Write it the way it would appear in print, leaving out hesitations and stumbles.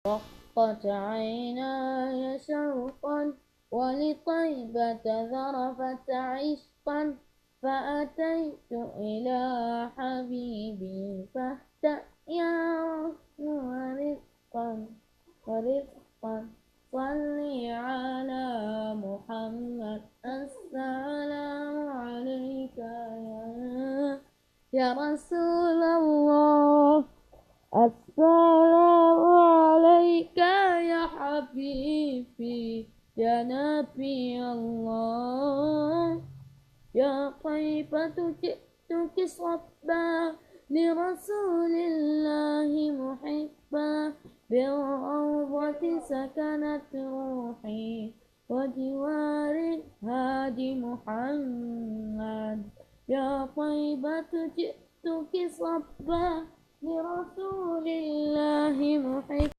رقت عيناي شوقا ولطيبة ذرفت عشقا فأتيت إلى حبيبي فاهدأ يا ورفقا صل على محمد السلام عليك يا رسول الله السلام عليك يا حبيبي يا نبي الله يا طيبة جئتك صبا لرسول الله محبا بالروضة سكنت روحي وجوار الهادي محمد يا طيبة جئتك صبا لرسول الله محبا